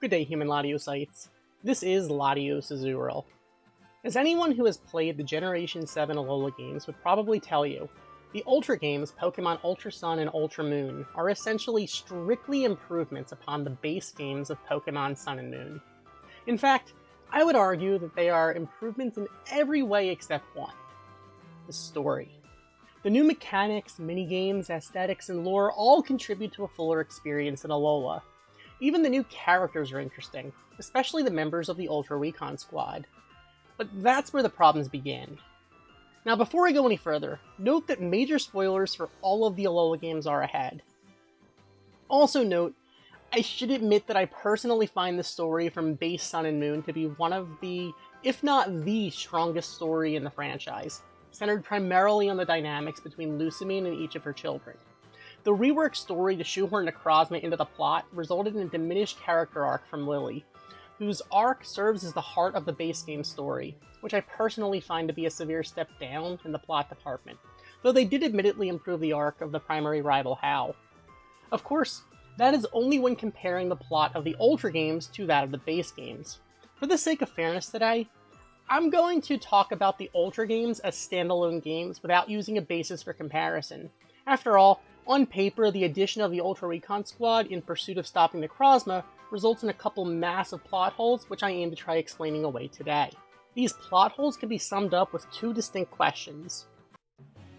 Good day, human Latiosites. This is LatiosAzurill. As anyone who has played the Generation 7 Alola games would probably tell you, the Ultra games, Pokemon Ultra Sun and Ultra Moon, are essentially strictly improvements upon the base games of Pokemon Sun and Moon. In fact, I would argue that they are improvements in every way except one: the story. The new mechanics, minigames, aesthetics, and lore all contribute to a fuller experience in Alola. Even the new characters are interesting, especially the members of the Ultra Recon Squad. But that's where the problems begin. Now, before I go any further, note that major spoilers for all of the Alola games are ahead. Also note, I should admit that I personally find the story from base Sun and Moon to be one of the, if not the strongest story in the franchise, centered primarily on the dynamics between Lusamine and each of her children. The reworked story to shoehorn Necrozma into the plot resulted in a diminished character arc from Lily, whose arc serves as the heart of the base game story, which I personally find to be a severe step down in the plot department, though they did admittedly improve the arc of the primary rival Hal. Of course, that is only when comparing the plot of the Ultra games to that of the base games. For the sake of fairness today, I'm going to talk about the Ultra games as standalone games without using a basis for comparison. After all, on paper, the addition of the Ultra Recon Squad in pursuit of stopping Necrozma results in a couple massive plot holes, which I aim to try explaining away today. These plot holes can be summed up with two distinct questions.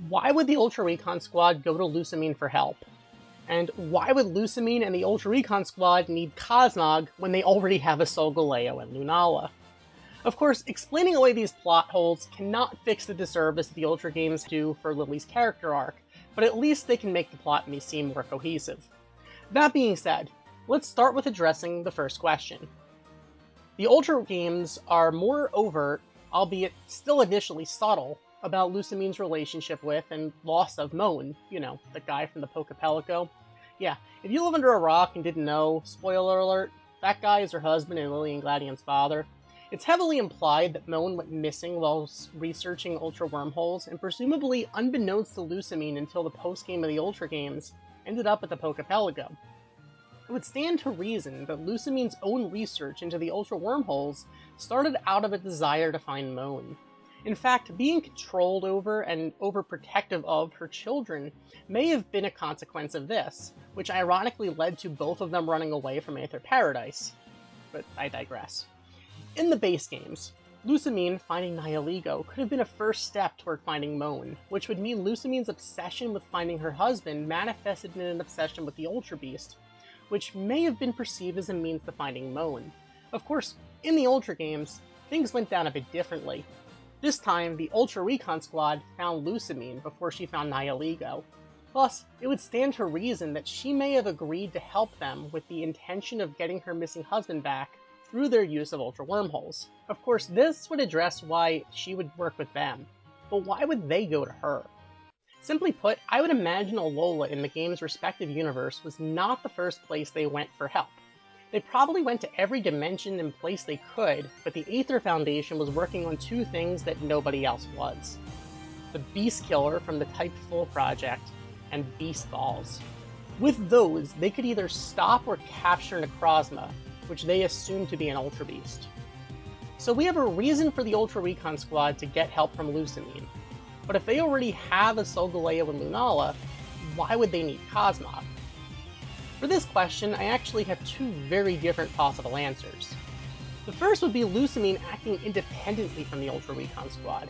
Why would the Ultra Recon Squad go to Lusamine for help? And why would Lusamine and the Ultra Recon Squad need Cosmog when they already have a Solgaleo and Lunala? Of course, explaining away these plot holes cannot fix the disservice the Ultra games do for Lily's character arc, but at least they can make the plot seem more cohesive. That being said, let's start with addressing the first question. The Ultra games are more overt, albeit still initially subtle, about Lusamine's relationship with and loss of Moan, the guy from the Pokepelico. Yeah, if you live under a rock and didn't know, spoiler alert, that guy is her husband and Lily and Gladian's father. It's heavily implied that Moan went missing while researching Ultra wormholes, and presumably unbeknownst to Lusamine until the post-game of the Ultra games, ended up at the Pokepelico. It would stand to reason that Lusamine's own research into the Ultra wormholes started out of a desire to find Moan. In fact, being controlled over and overprotective of her children may have been a consequence of this, which ironically led to both of them running away from Aether Paradise. But I digress. In the base games, Lusamine finding Nihilego could have been a first step toward finding Moan, which would mean Lusamine's obsession with finding her husband manifested in an obsession with the Ultra Beast, which may have been perceived as a means to finding Moan. Of course, in the Ultra games, things went down a bit differently. This time, the Ultra Recon Squad found Lusamine before she found Nihilego. Plus, it would stand to reason that she may have agreed to help them with the intention of getting her missing husband back through their use of Ultra wormholes. Of course, this would address why she would work with them, but why would they go to her? Simply put, I would imagine Alola in the game's respective universe was not the first place they went for help. They probably went to every dimension and place they could, but the Aether Foundation was working on two things that nobody else was: the Beast Killer from the Type Full project, and Beast Balls. With those, they could either stop or capture Necrozma, which they assumed to be an Ultra Beast. So we have a reason for the Ultra Recon Squad to get help from Lusamine. But if they already have a Solgaleo and Lunala, why would they need Cosmog? For this question, I actually have two very different possible answers. The first would be Lusamine acting independently from the Ultra Recon Squad.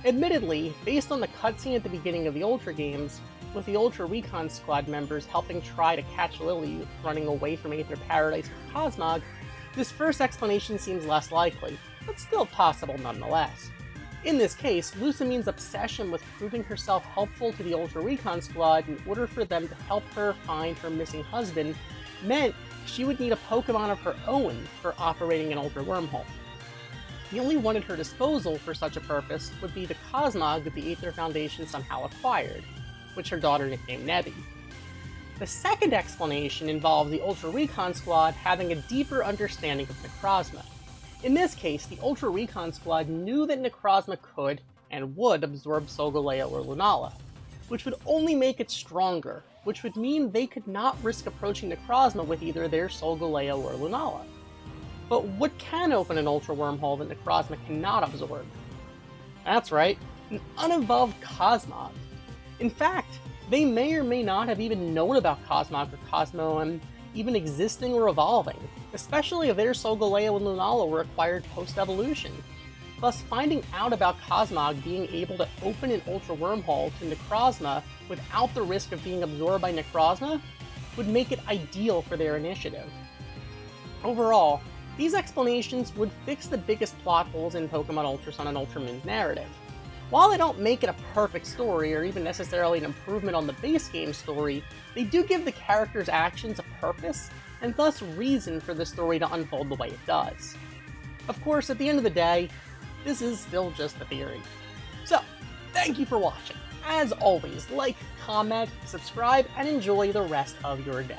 Admittedly, based on the cutscene at the beginning of the Ultra games, with the Ultra Recon Squad members helping try to catch Lily running away from Aether Paradise with Cosmog, this first explanation seems less likely, but still possible nonetheless. In this case, Lusamine's obsession with proving herself helpful to the Ultra Recon Squad in order for them to help her find her missing husband meant she would need a Pokemon of her own for operating an Ultra wormhole. The only one at her disposal for such a purpose would be the Cosmog that the Aether Foundation somehow acquired, which her daughter nicknamed Nebby. The second explanation involves the Ultra Recon Squad having a deeper understanding of Necrozma. In this case, the Ultra Recon Squad knew that Necrozma could and would absorb Solgaleo or Lunala, which would only make it stronger, which would mean they could not risk approaching Necrozma with either their Solgaleo or Lunala. But what can open an Ultra Wormhole that Necrozma cannot absorb? That's right, an unevolved Cosmog. In fact, they may or may not have even known about Cosmog or Cosmo even existing or evolving, especially if their Solgaleo and Lunala were acquired post-evolution. Thus, finding out about Cosmog being able to open an Ultra Wormhole to Necrozma without the risk of being absorbed by Necrozma would make it ideal for their initiative. Overall, these explanations would fix the biggest plot holes in Pokemon Ultra Sun and Ultra Moon's narrative. While they don't make it a perfect story or even necessarily an improvement on the base game story, they do give the characters' actions a purpose and thus reason for the story to unfold the way it does. Of course, at the end of the day, this is still just a theory. So, thank you for watching. As always, like, comment, subscribe, and enjoy the rest of your day.